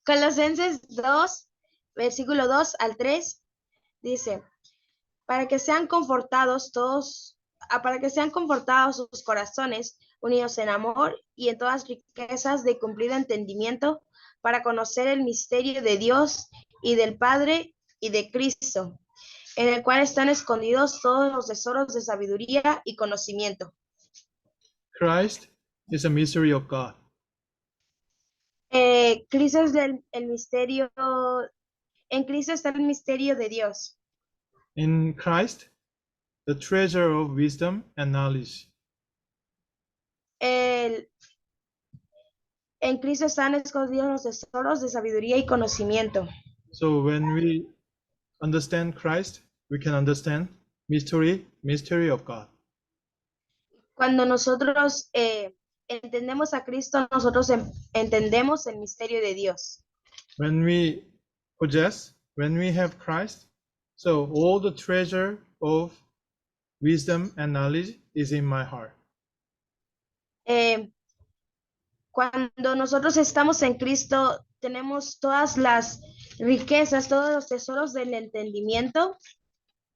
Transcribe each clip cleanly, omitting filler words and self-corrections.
Colosenses 2, versículo 2 al 3, dice, para que sean confortados para que sean confortados sus corazones, unidos en amor y en todas riquezas de cumplido entendimiento, para conocer el misterio de Dios y del Padre y de Cristo, en el cual están escondidos todos los tesoros de sabiduría y conocimiento. Christ is a mystery of God. Cristo es el misterio, en Cristo está el misterio de Dios. In Christ, the treasure of wisdom and knowledge. En Cristo están escondidos los tesoros de sabiduría y conocimiento. So when we understand Christ, we can understand mystery of God. Cuando nosotros entendemos a Cristo, nosotros entendemos el misterio de Dios. When we have Christ, so all the treasure of wisdom and knowledge is in my heart. Cuando nosotros estamos en Cristo, tenemos todas las riquezas, todos los tesoros del entendimiento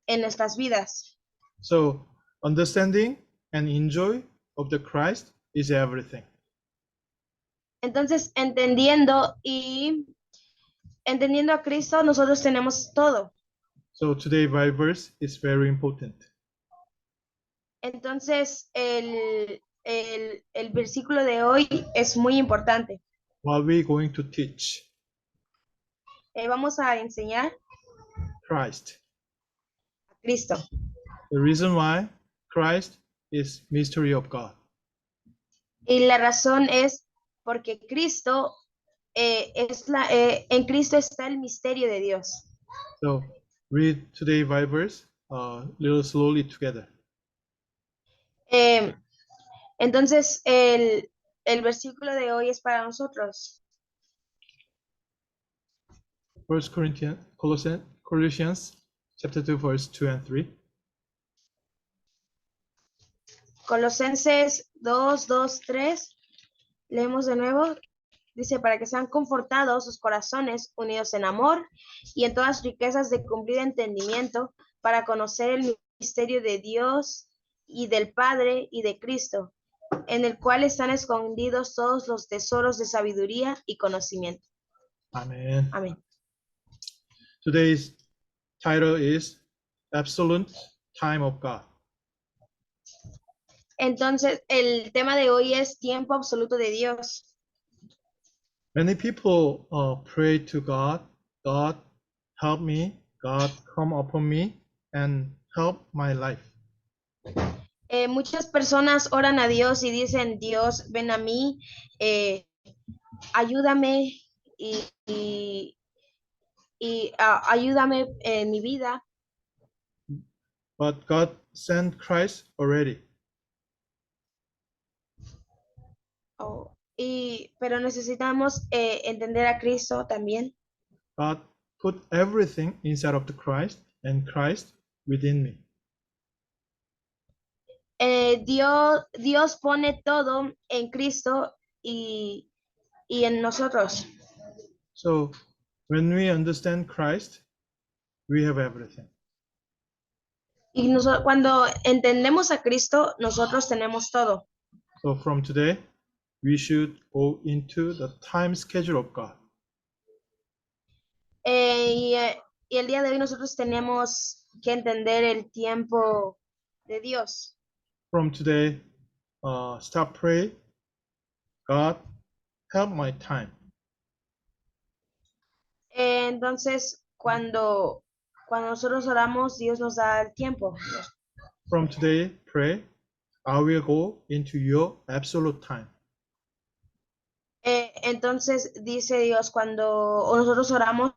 en nuestras vidas. So understanding and enjoy of the Christ is everything. Entonces, entendiendo a Cristo, nosotros tenemos todo. So today's Bible verse is very important. Entonces, el versículo de hoy es muy importante. What we're going to teach? Vamos a enseñar Christ. a Cristo. The reason why Christ is mystery of God. Y la razón es porque Cristo en Cristo está el misterio de Dios. So read today's Bible verse little slowly together. Entonces, el versículo de hoy es para nosotros. Colossians chapter 2 verse 2 and 3. Colosenses 2, 2, 3. Leemos de nuevo. Dice, para que sean confortados sus corazones, unidos en amor y en todas riquezas de cumplido entendimiento, para conocer el misterio de Dios y del Padre y de Cristo, en el cual están escondidos todos los tesoros de sabiduría y conocimiento. Amen. Amén. Today's title is Absolute Time of God. Entonces, el tema de hoy es tiempo absoluto de Dios. Many people pray to God, God help me, God come upon me and help my life. Muchas personas oran a Dios y dicen, Dios, ven a mí, ayúdame y ayúdame en mi vida. But God sent Christ already. Pero necesitamos entender a Cristo también. God put everything inside of the Christ and Christ within me. Dios pone todo en Cristo y en nosotros. So when we understand Christ, we have everything. Y cuando entendemos a Cristo, nosotros tenemos todo. So from today, we should go into the time schedule of God. Y el día de hoy nosotros tenemos que entender el tiempo de Dios. From today, stop pray. God, help my time. Entonces, cuando nosotros oramos, Dios nos da el tiempo. From today, pray. I will go into your absolute time. Entonces, dice Dios, cuando nosotros oramos,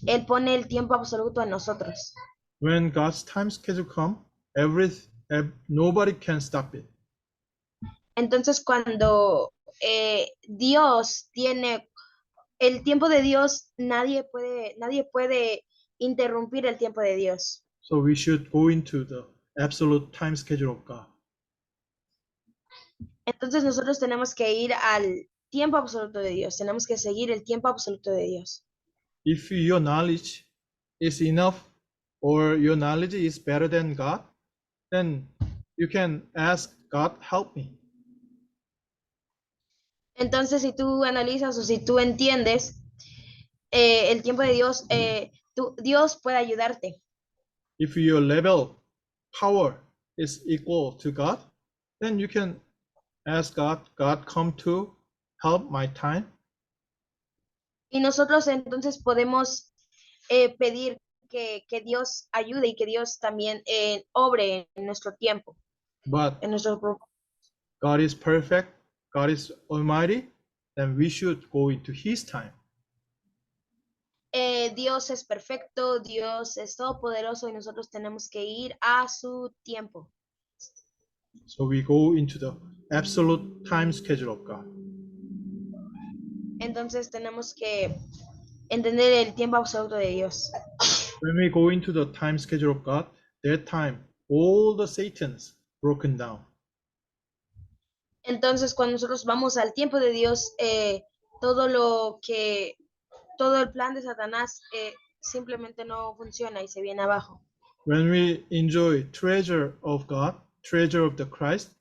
Él pone el tiempo absoluto en nosotros. When God's time schedule come, nobody can stop it. Entonces, cuando Dios tiene el tiempo de Dios, nadie puede interrumpir el tiempo de Dios. So we should go into the absolute time schedule of God. Entonces nosotros tenemos que ir tiempo absoluto de Dios. Tenemos que seguir el tiempo absoluto de Dios. If your knowledge is enough or your knowledge is better than God, then you can ask God, help me. Entonces, si tú analizas o si tú entiendes el tiempo de Dios, Dios puede ayudarte. If your level power is equal to God, then you can ask God, God, come to help my time. Y nosotros entonces podemos pedir que Dios ayude y que Dios también obre en nuestro tiempo, But en nuestro God is perfect, God is almighty, then we should go into his time. Dios es perfecto, Dios es todopoderoso y nosotros tenemos que ir a su tiempo. So we go into the absolute time schedule of God. Entonces tenemos que entender el tiempo absoluto de Dios. When we go into the time schedule of God, that time, all the Satans broken down. Entonces cuando nosotros vamos al tiempo de Dios, todo el plan de Satanás simplemente no funciona y se viene abajo. When we enjoy treasure of God, treasure of the Christ,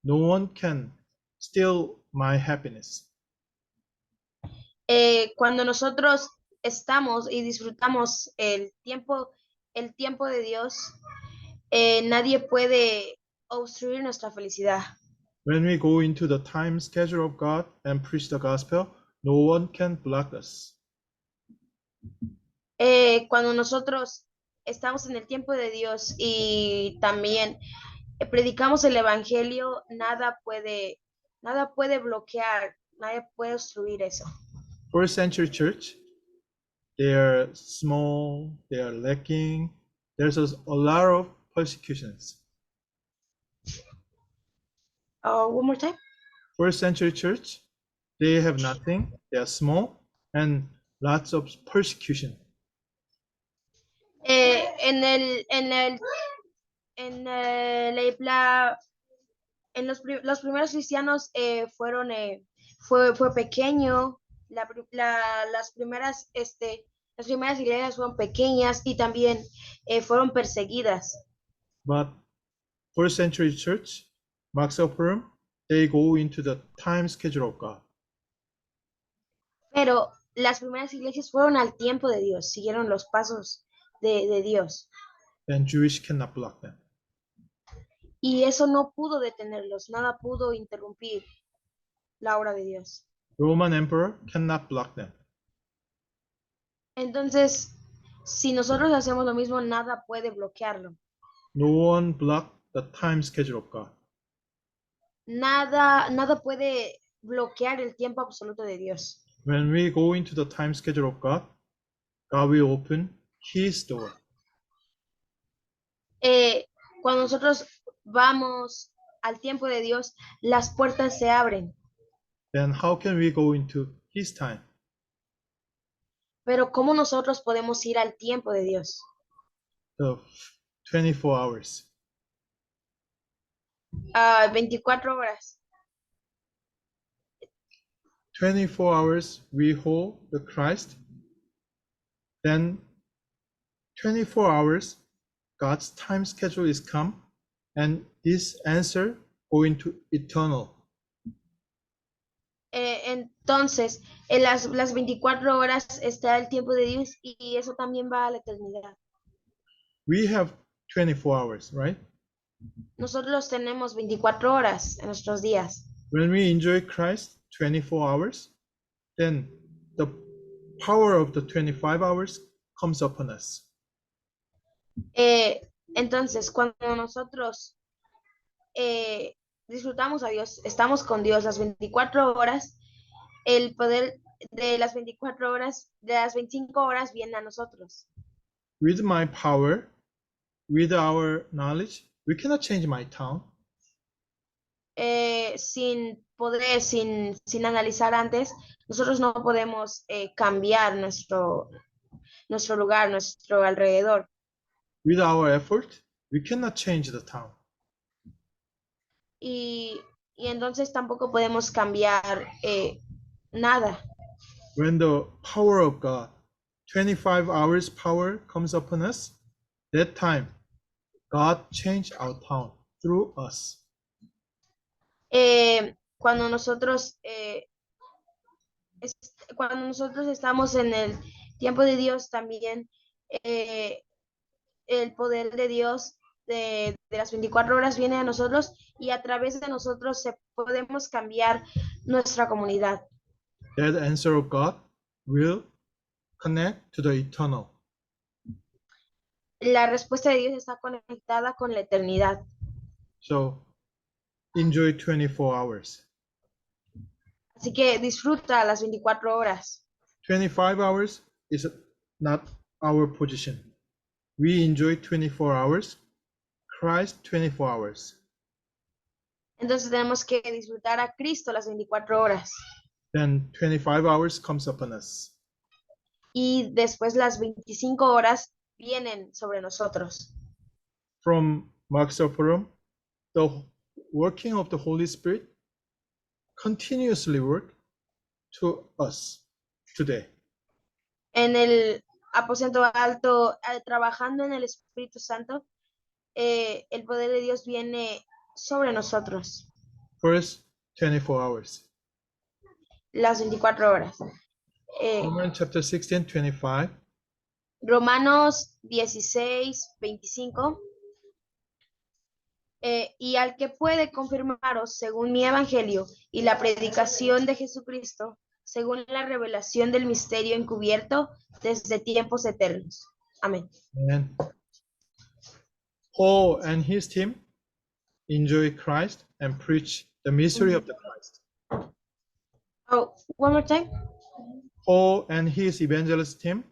no one can steal my happiness. Cuando nosotros estamos y disfrutamos el tiempo de Dios, nadie puede obstruir nuestra felicidad. When we go into the time schedule of God and preach the gospel, no one can block us. Cuando nosotros estamos en el tiempo de Dios y también predicamos el evangelio, nada puede bloquear, nadie puede obstruir eso. First century church, they are small, they are lacking. There's a lot of persecutions. One more time. First century church, they have nothing, they are small, and lots of persecution. En el, en el, en el- la- en los primeros cristianos fue pequeño, las primeras iglesias fueron pequeñas y también fueron perseguidas. But first century church, Max Opera, they go into the time schedule of God. Pero las primeras iglesias fueron al tiempo de Dios, siguieron los pasos de Dios. Then Jewish cannot block them. Y eso no pudo detenerlos, nada pudo interrumpir la obra de Dios. Roman emperor cannot block them. Entonces, si nosotros hacemos lo mismo, nada puede bloquearlo. No one block the time schedule of God. Nada puede bloquear el tiempo absoluto de Dios. When we go into the time schedule of God, God will open his door. Cuando nosotros vamos al tiempo de Dios, las puertas se abren. Then how can we go into his time? Pero ¿cómo nosotros podemos ir al tiempo de Dios? The 24 hours. 24 horas. 24 hours we hold the Christ. Then 24 hours God's time schedule is come, and this answer go into eternal. Entonces, en las 24 horas está el tiempo de Dios y eso también va a la eternidad. We have 24 hours, right? Nosotros tenemos 24 horas en nuestros días. When we enjoy Christ 24 hours, then the power of the 25 hours comes upon us. Entonces, cuando nosotros disfrutamos a Dios, estamos con Dios las 24 horas, el poder de las 24 horas, de las 25 horas viene a nosotros. With my power, with our knowledge, we cannot change my town. Sin poder, sin analizar antes, nosotros no podemos cambiar nuestro lugar, nuestro alrededor. With our effort, we cannot change the town. Y entonces tampoco podemos cambiar nada. When the power of God, 25 hours power comes upon us, that time God changed our town through us. Cuando nosotros cuando nosotros estamos en el tiempo de Dios también, eh, el poder de Dios de las 24 horas viene a nosotros y a través de nosotros podemos cambiar nuestra comunidad. That answer of God will connect to the eternal. La respuesta de Dios está conectada con la eternidad. So enjoy 24 hours. Así que disfruta las 24 horas. 25 hours is not our position. We enjoy 24 hours, Christ 24 hours. Entonces tenemos que disfrutar a Cristo las 24 horas. Then 25 hours comes upon us. Y después las 25 horas vienen sobre nosotros. From Mark's Forum, the working of the Holy Spirit continuously work to us today. En el aposento alto, trabajando en el Espíritu Santo, el poder de Dios viene sobre nosotros. First, 24 hours. Las 24 horas. Romans chapter 16, 25. Romanos 16, 25. Y al que puede confirmaros según mi evangelio y la predicación de Jesucristo, según la revelación del misterio encubierto desde tiempos eternos. Amén. And Paul and his team enjoy Christ and preach the mystery of the Christ. Oh, one more time. Paul and his evangelist team,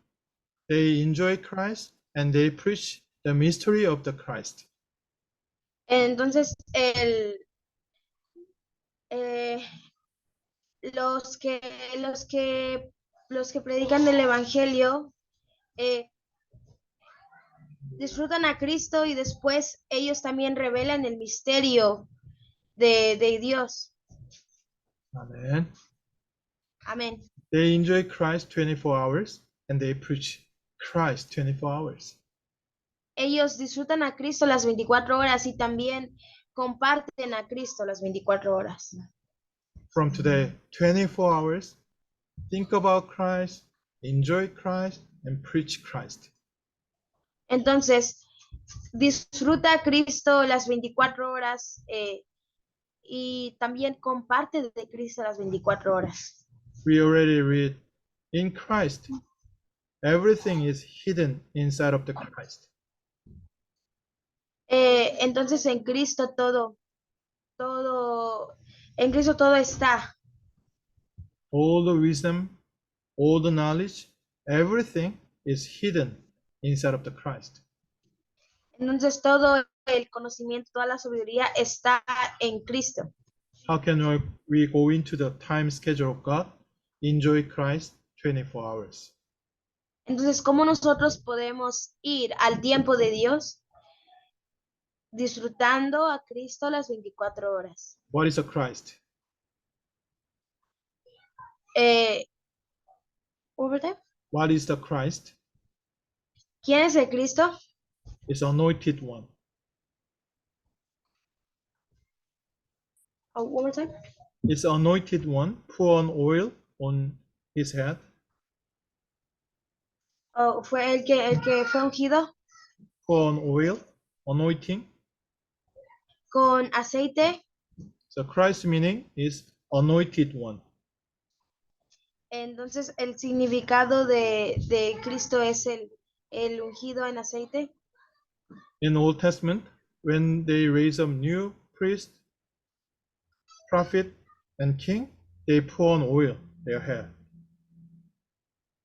they enjoy Christ and they preach the mystery of the Christ. Entonces, los que predican el evangelio disfrutan a Cristo y después ellos también revelan el misterio de Dios. Amen. Amén. They enjoy Christ 24 hours and they preach Christ 24 hours. Ellos disfrutan a Cristo las 24 horas y también comparten a Cristo las 24 horas. From today, 24 hours, think about Christ, enjoy Christ, and preach Christ. Entonces, disfruta a Cristo las 24 horas y también comparte de Cristo las 24 horas. We already read, in Christ, everything is hidden inside of the Christ. Entonces en Cristo en Cristo todo está. All the wisdom, all the knowledge, everything is hidden inside of the Christ. Entonces todo el conocimiento, toda la sabiduría está en Cristo. How can we go into the time schedule of God, enjoy Christ 24 hours? Entonces, ¿cómo nosotros podemos ir al tiempo de Dios disfrutando a Cristo las 24 horas? What is a Christ? Over there. What is the Christ? ¿Quién es el Cristo? It's anointed one. Oh, one more time. It's anointed one, pour on oil on his head. Oh, fue el que fue ungido Pour on oil, anointing. con aceite. So Christ meaning is anointed one. Entonces, el significado de Cristo es el ungido en aceite. In the Old Testament, when they raise up new priest, prophet, and king, they pour on oil their head.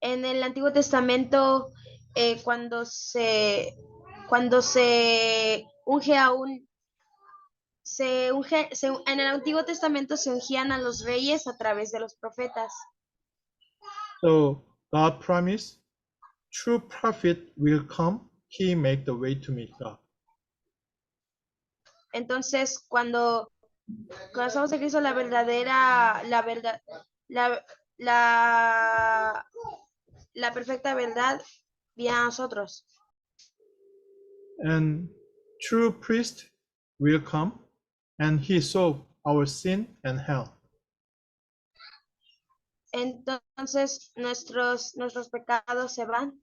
En el Antiguo Testamento, cuando se unge a en el Antiguo Testamento se ungían a los reyes a través de los profetas. So God promised, true prophet will come, he make the way to meet God. Entonces, cuando estamos en Cristo, la perfecta verdad viene a nosotros. And true priest will come, and he solve our sin and hell. Entonces nuestros pecados se van.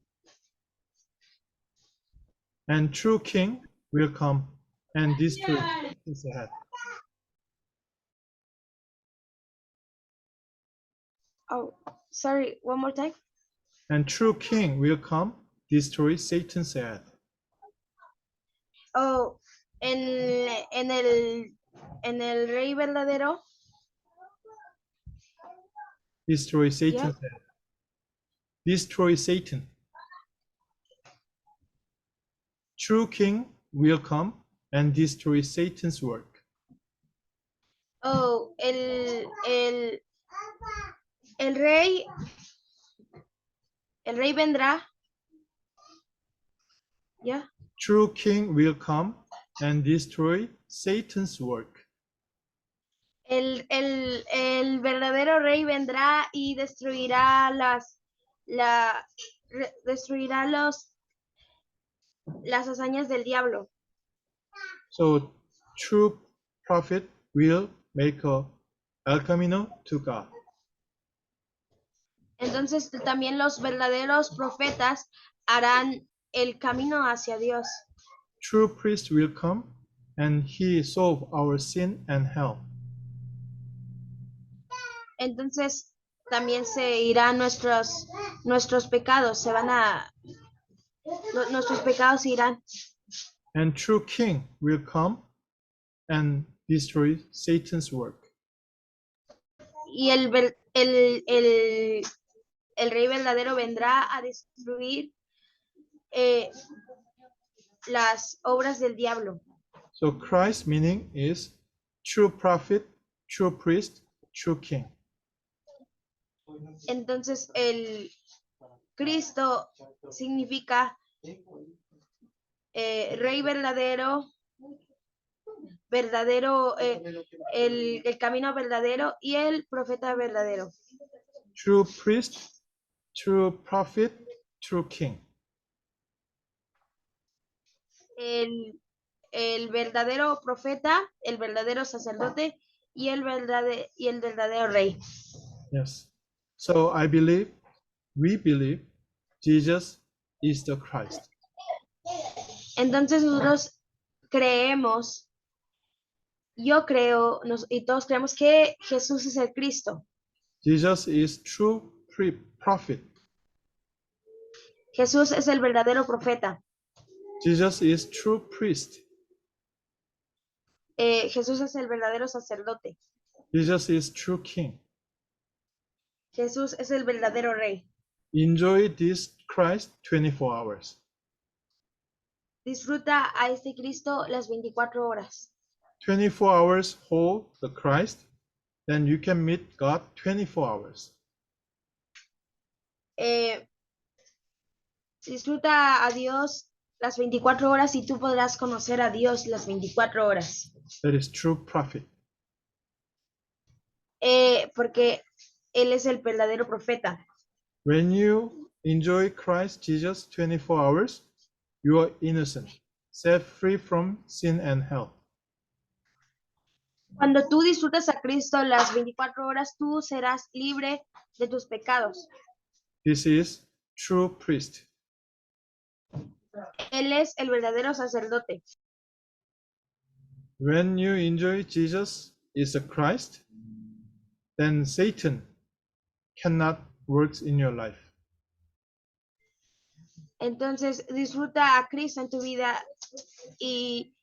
And true king will come and destroy Satan's head. Oh, sorry, one more time. And true king will come, destroy Satan's head. Oh, en el rey verdadero. Destroy Satan's head. Destroy Satan. True king will come and destroy Satan's work. Oh, el rey vendrá. ¿Ya? True king will come and destroy Satan's work. El verdadero rey vendrá y destruirá destruirá las hazañas del diablo. So true prophet will make El Camino to God. Entonces también los verdaderos profetas harán el camino hacia Dios. True priest will come and he solve our sin and hell. Entonces también se irán nuestros pecados, nuestros pecados se irán. And true king will come and destroy Satan's work. Y el rey verdadero vendrá a destruir las obras del diablo. So Christ's meaning is true prophet, true priest, true king. Entonces el Cristo significa rey verdadero, el camino verdadero y el profeta verdadero. True priest, true prophet, true king. El verdadero profeta, el verdadero sacerdote y el verdadero rey. Yes. So we believe Jesus is the Christ. Entonces nosotros creemos, yo creo, y todos creemos que Jesús es el Cristo. Jesus is true prophet. Jesús es el verdadero profeta. Jesus is true priest. Jesús es el verdadero sacerdote. Jesus is true king. Jesús es el verdadero rey. Enjoy this Christ 24 hours. Disfruta a este Cristo las 24 horas. 24 hours hold the Christ, then you can meet God 24 hours. Disfruta a Dios las 24 horas y tú podrás conocer a Dios las 24 horas. That is true prophet. Porque Él es el verdadero profeta. When you enjoy Christ Jesus 24 hours, you are innocent, set free from sin and hell. Cuando tú disfrutas a Cristo las 24 horas, tú serás libre de tus pecados. This is true priest. Él es el verdadero sacerdote. When you enjoy Jesus is the Christ, then Satan cannot work in your life. Entonces disfruta a Cristo en tu vida y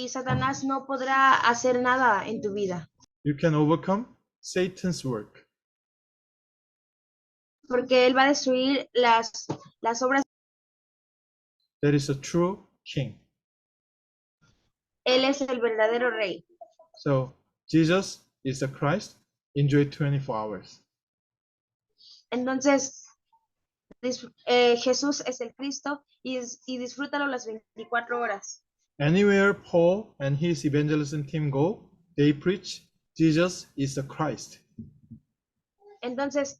Satanás no podrá hacer nada en tu vida. You can overcome Satan's work. Porque Él va a destruir las obras. That is a true king. Él es el verdadero rey. So Jesus is the Christ. Enjoy 24 hours. Entonces, Jesús es el Cristo y disfrútalo las 24 horas. Anywhere Paul and his evangelism team go, they preach Jesus is the Christ. Entonces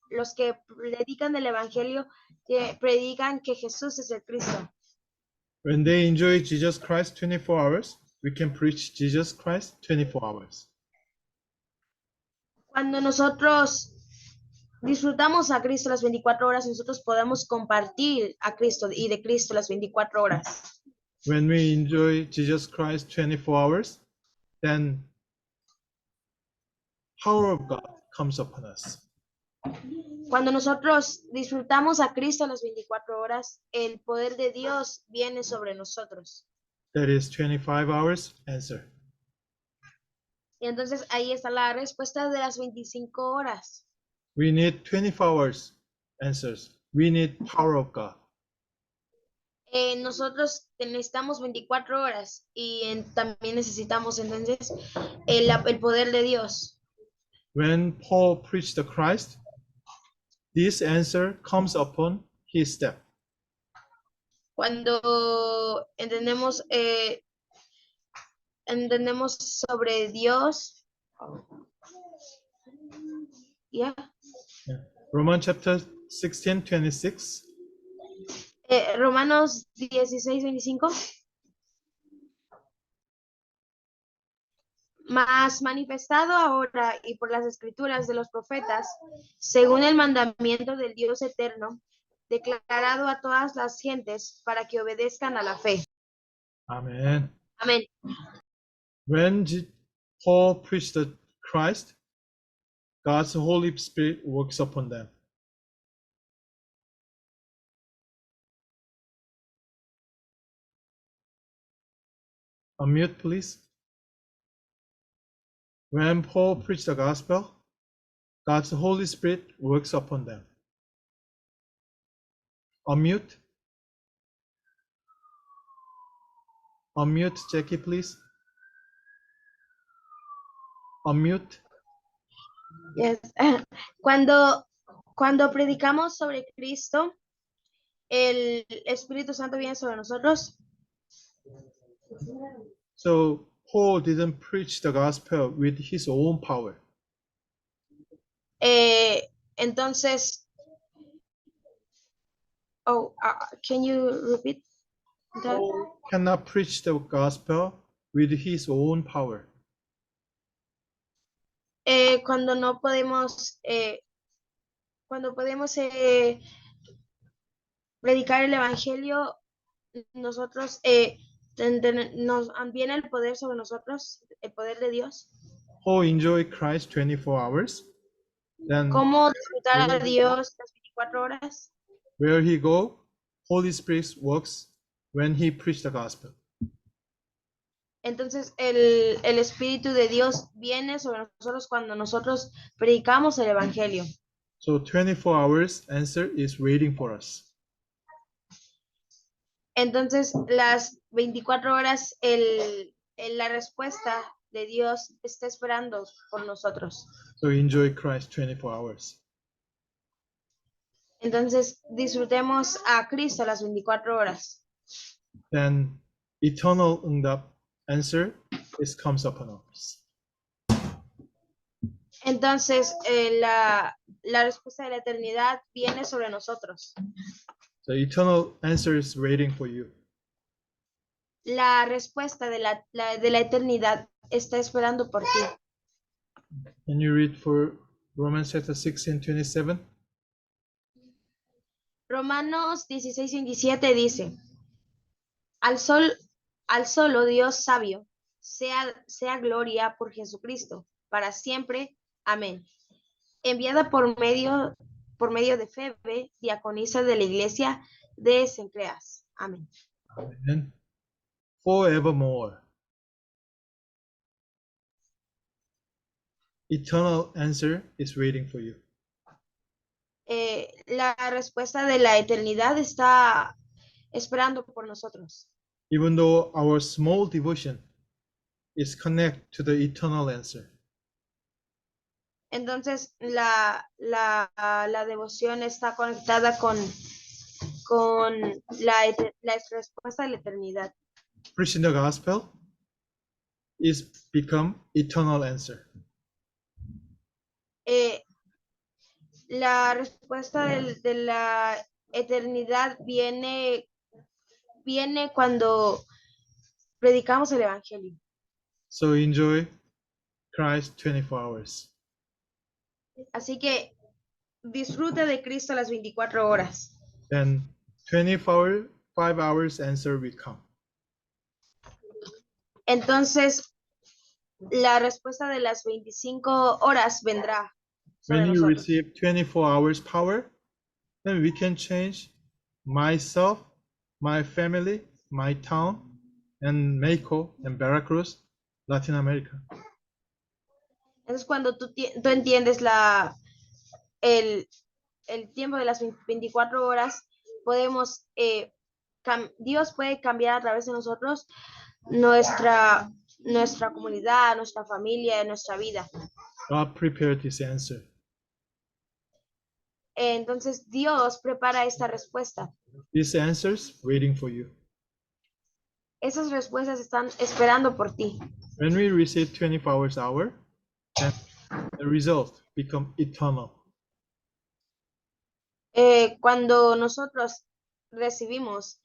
los que predican el evangelio predican que Jesús es el Cristo. When they enjoy Jesus Christ 24 hours, we can preach Jesus Christ 24 hours. Cuando nosotros disfrutamos a Cristo las 24 horas, nosotros podemos compartir a Cristo y de Cristo las 24 horas. When we enjoy Jesus Christ 24 hours, then power of God comes upon us. Cuando nosotros disfrutamos a Cristo las 24 horas, el poder de Dios viene sobre nosotros. That is 25 hours answer. Y entonces ahí está la respuesta de las 25 horas. We need 24 hours answers. We need power of God. Nosotros necesitamos 24 horas y también necesitamos entonces el poder de Dios. When Paul preached the Christ, this answer comes upon his step. Cuando entendemos sobre Dios, yeah. Romans chapter 16:26. Romanos 16:25. Mas manifestado ahora y por las escrituras de los profetas, según el mandamiento del Dios eterno, declarado a todas las gentes para que obedezcan a la fe. Amen. Amén. When Paul preached the Christ, God's Holy Spirit works upon them. Unmute, please. When Paul preached the gospel, God's Holy Spirit works upon them. Unmute. Unmute, Jackie, please. Unmute. Yes. Cuando predicamos sobre Cristo, el Espíritu Santo viene sobre nosotros. So Paul didn't preach the gospel with his own power. Entonces, can you repeat that? Paul cannot preach the gospel with his own power. Cuando no podemos, predicar el evangelio, nosotros nos viene el poder sobre nosotros, el poder de Dios. Paul enjoyed Christ 24 hours. Then ¿Cómo disfrutar a Dios las 24 horas? where he go, Holy Spirit works when he preached the gospel. Entonces el Espíritu de Dios viene sobre nosotros cuando nosotros predicamos el evangelio. So 24 hours answer is waiting for us. Entonces las 24 horas la respuesta de Dios está esperando por nosotros. So enjoy Christ 24 hours. Entonces disfrutemos a Cristo las 24 horas. Then eternal 응답 answer comes upon us. Entonces la respuesta de la eternidad viene sobre nosotros. The eternal answer is waiting for you. La respuesta de la eternidad está esperando por ti. Can you read for Romans chapter 16:27? Romanos 16:27 dice: al solo Dios sabio, sea gloria por Jesucristo, para siempre. Amén. Enviada por medio de Febe, diaconisa de la iglesia de Cencreas. Amén. Amen. Forevermore. Eternal answer is waiting for you. La respuesta de la eternidad está esperando por nosotros. Even though our small devotion is connected to the eternal answer. Entonces la devoción está conectada con la respuesta de la eternidad. Preaching the gospel is become eternal answer. La respuesta de la eternidad viene cuando predicamos el evangelio. So enjoy Christ 24 hours. Así que disfruta de Cristo las 24 horas. Then 25 hours answer will come. Entonces, la respuesta de las 25 horas vendrá sobre When you nosotros. receive 24 hours power, then we can change myself, my family, my town, and Mexico and Veracruz, Latin America. Entonces, cuando tú entiendes el tiempo de las 24 horas, podemos, Dios puede cambiar a través de nosotros nuestra comunidad, nuestra familia, nuestra vida. God prepared this answer. Entonces, Dios prepara esta respuesta. These answers waiting for you. Esas respuestas están esperando por ti. When we receive 24 hours, then the result become eternal. Cuando nosotros recibimos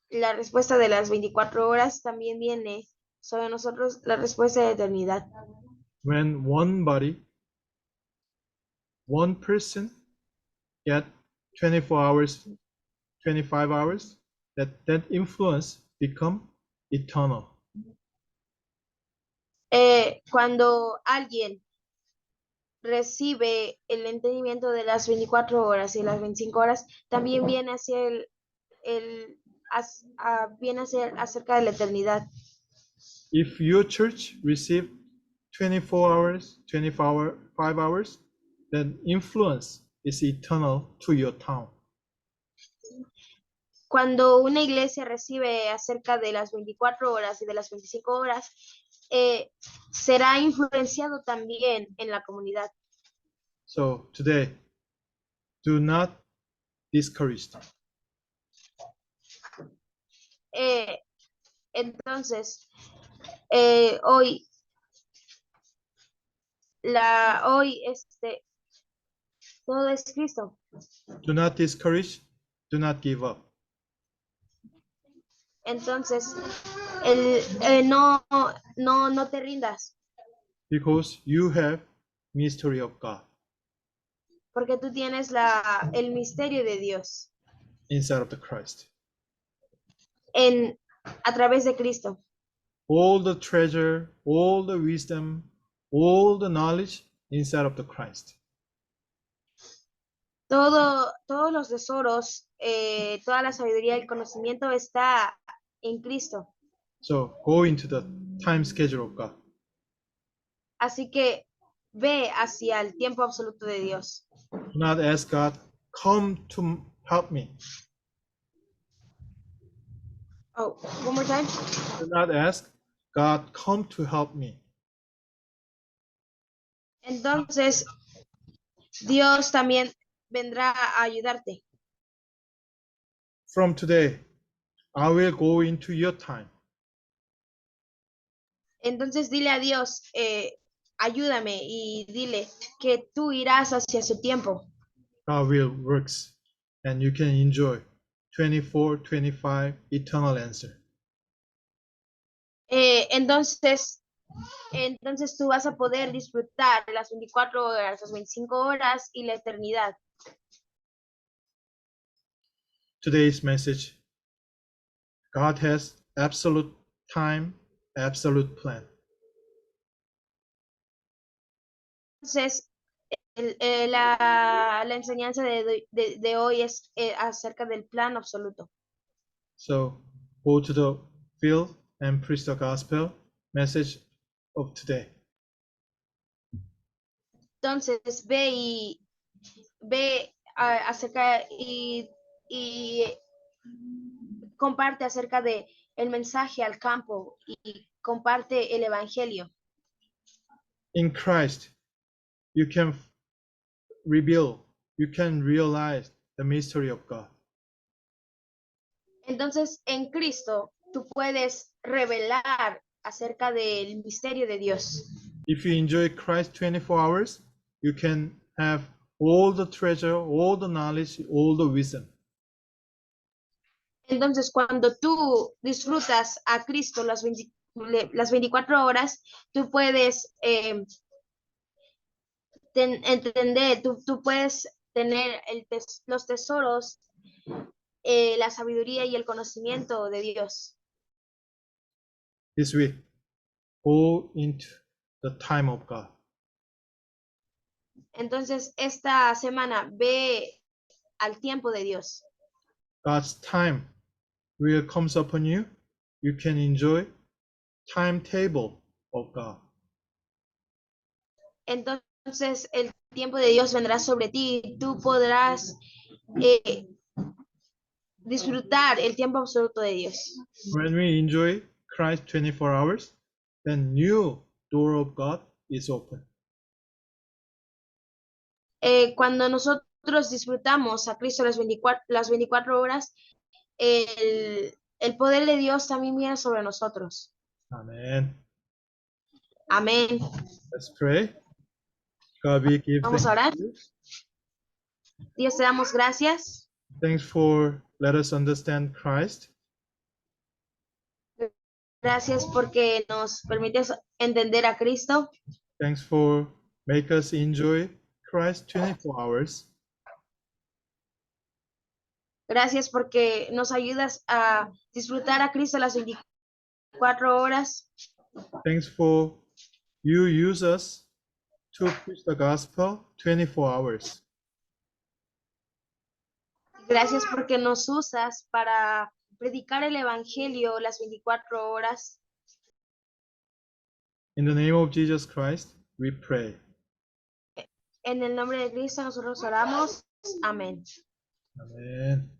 la respuesta de las 24 horas, también viene sobre nosotros la respuesta de eternidad. When one body, one person get 24 hours, 25 hours, that influence become eternal. Cuando alguien recibe el entendimiento de las 24 horas y las 25 horas, también viene hacia viene a ser acerca de la eternidad. If your church receive 24 hours, 25 hours, then influence is eternal to your town. Cuando una iglesia recibe acerca de las 24 horas y de las 25 horas, será influenciado también en la comunidad. So today, do not discourage. Entonces, hoy todo es Cristo. Do not discourage, do not give up. Entonces, no te rindas, Because you have mystery of God porque tú tienes el misterio de Dios inside of the Christ. a través de Cristo. All the treasure, all the wisdom, all the knowledge inside of the Christ. Todos los tesoros, toda la sabiduría y el conocimiento está en Cristo. So go into the time schedule of God. Así que ve hacia el tiempo absoluto de Dios. Do not ask God, come to help me. Oh, one more time. Do not ask God, come to help me. Entonces, Dios también vendrá a ayudarte. From today, I will go into your time. Entonces dile a Dios, ayúdame y dile que tú irás hacia su tiempo. God will works and you can enjoy 24, 25 eternal answer. Entonces tú vas a poder disfrutar las 24 horas, las 25 horas y la eternidad. Today's message, God has absolute time, absolute plan. Entonces, la enseñanza de hoy es acerca del plan absoluto. So go to the field and preach the gospel message of today. Entonces, ve acerca y comparte acerca de el mensaje al campo y comparte el evangelio. In Christ, you can reveal, you can realize the mystery of God. Entonces, en Cristo, tú puedes revelar acerca del misterio de Dios. If you enjoy Christ 24 hours, you can have all the treasure, all the knowledge, all the wisdom. Entonces, cuando tú disfrutas a Cristo las 24 horas, tú puedes entender, tú puedes tener los tesoros, la sabiduría y el conocimiento de Dios. This week, go into the time of God. Entonces, esta semana ve al tiempo de Dios. God's time will comes upon you. You can enjoy timetable of God. Entonces, el tiempo de Dios vendrá sobre ti y tú podrás disfrutar el tiempo absoluto de Dios. When we enjoy Christ 24 hours, then new door of God is open. Cuando nosotros disfrutamos a Cristo las 24 horas, el poder de Dios también viene sobre nosotros. Amen. Amén. Let's pray. God, we give Vamos a orar. thanks to you. Dios, te damos gracias. Thanks for let us understand Christ. Gracias porque nos permites entender a Cristo. Thanks for make us enjoy Christ 24 hours. Gracias porque nos ayudas a disfrutar a Cristo las 24 horas. Thanks for you use us to preach the gospel 24 hours. Gracias porque nos usas para predicar el evangelio las 24 horas. In the name of Jesus Christ, we pray. En el nombre de Cristo nosotros oramos. Amén. Amen.